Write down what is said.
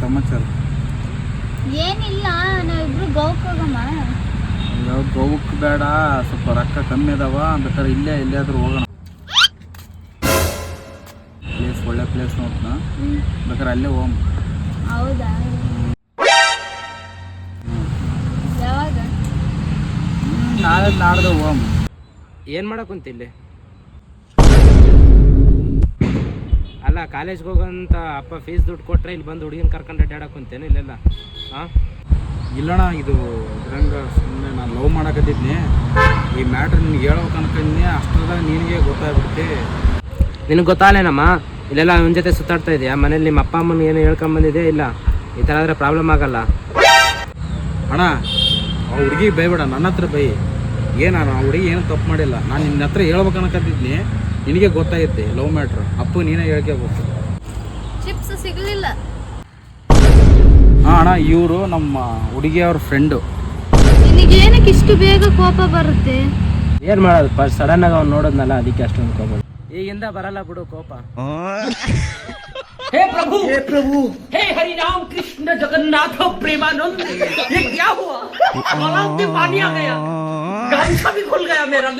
ಸಮಾಚಾರ ಏನಿಲ್ಲ, ನಾವಿಬ್ರು ಗೋವಾಕ್ ಹೋಗಮ್ಮ. ಗೋವಕ್ಕೆ ಬೇಡ, ಸ್ವಲ್ಪ ರೊಕ್ಕ ಕಮ್ಮಿ ಅದಾವ. ಬೇಕಾದ್ರೆ ಇಲ್ಲೇ ಎಲ್ಲಿಯಾದ್ರೂ ಹೋಗೋಣ. ಪ್ಲೇಸ್ ಒಳ್ಳೆ ಪ್ಲೇಸ್ ನೋಡ್ನ, ಬೇಕಾದ್ರೆ ಅಲ್ಲೇ ಹೋಗಮ್ಮ. ಹೌದಾ? ಯಾವಾಗ? ನಾಳೆ ನಾಡ್ದು ಹೋಗಮ್ಮ. ಏನು ಮಾಡಕ್ಕಂತ ಇಲ್ಲಿ? ಅಲ್ಲ, ಕಾಲೇಜ್ಗೆ ಹೋಗೋಂತ ಅಪ್ಪ ಫೀಸ್ ದುಡ್ಡು ಕೊಟ್ಟರೆ ಇಲ್ಲಿ ಬಂದು ಹುಡುಗಿನ ಕರ್ಕೊಂಡು ಅಡ್ಡಾಡಕ್ಕಂತೇನೆ ಇಲ್ಲೆಲ್ಲ? ಹಾಂ, ಇಲ್ಲಣ್ಣ, ಇದು ಇದ್ರಂಗೆ ಸುಮ್ಮನೆ ನಾನು ಲವ್ ಮಾಡಕತ್ತಿದ್ನಿ. ಈ ಮ್ಯಾಟ್ರ್ ನಿನ್ಗೆ ಹೇಳ್ಬೇಕು ಅನ್ಕೊಂಡ್ನಿ. ಅಷ್ಟರದಾಗ ನಿನಗೆ ಗೊತ್ತಾಗ್ಬಿಡುತ್ತೆ. ನಿನಗೆ ಗೊತ್ತಾಗಲೇನಮ್ಮ? ಇಲ್ಲೆಲ್ಲ ಅವನ ಜೊತೆ ಸುತ್ತಾಡ್ತಾ ಇದೆಯಾ? ಮನೇಲಿ ನಿಮ್ಮ ಅಪ್ಪ ಅಮ್ಮನ ಏನು ಹೇಳ್ಕೊಂಬಂದಿದೆ? ಇಲ್ಲ, ಈ ಥರ ಆದರೆ ಪ್ರಾಬ್ಲಮ್ ಆಗಲ್ಲ. ಅಣ್ಣ, ಆ ಹುಡುಗಿ ಬೈಬೇಡ, ನನ್ನ ಹತ್ರ ಬೈ. ನಾನು ಆ ಹುಡುಗಿ ಏನು ತಪ್ಪು ಮಾಡಿಲ್ಲ. ನಾನು ನಿನ್ನ ಹತ್ರ ಹೇಳ್ಬೇಕು ಅನ್ಕತ್ತಿದ್ನಿ. ನಿನಗೆ ಗೊತ್ತಾಗುತ್ತೆ ಲವ್ ಮ್ಯಾಟ್ರ್. ಅಪ್ಪು ನೀನೇ ಹೇಳ್ಕೋಬೇಕು. ಚಿಪ್ಸ್ ಸಿಗಲಿಲ್ಲ. ಹಾಂ ಅಣ್ಣ, ಇವರು ನಮ್ಮ ಹುಡುಗಿಯವ್ರ ಫ್ರೆಂಡು. ನಿನಗೇನಕ್ಕೆ ಇಷ್ಟು ಬೇಗ ಕೋಪ ಬರುತ್ತೆ? ಏನು ಮಾಡೋದು, ಸಡನ್ನಾಗಿ ಅವ್ನು ನೋಡೋದ್ನಲ್ಲ, ಅದಕ್ಕೆ ಅಷ್ಟೊಂದು ಕೋಪ. ಈಗಿಂದ ಬರಲ್ಲ ಬಿಡು ಕೋಪ. हे प्रभु हे हरि राम कृष्ण जगन्नाथ प्रेमानंद, ये क्या हुआ? तालाब में पानी आ गया, गामछा भी खुल गया मेरा।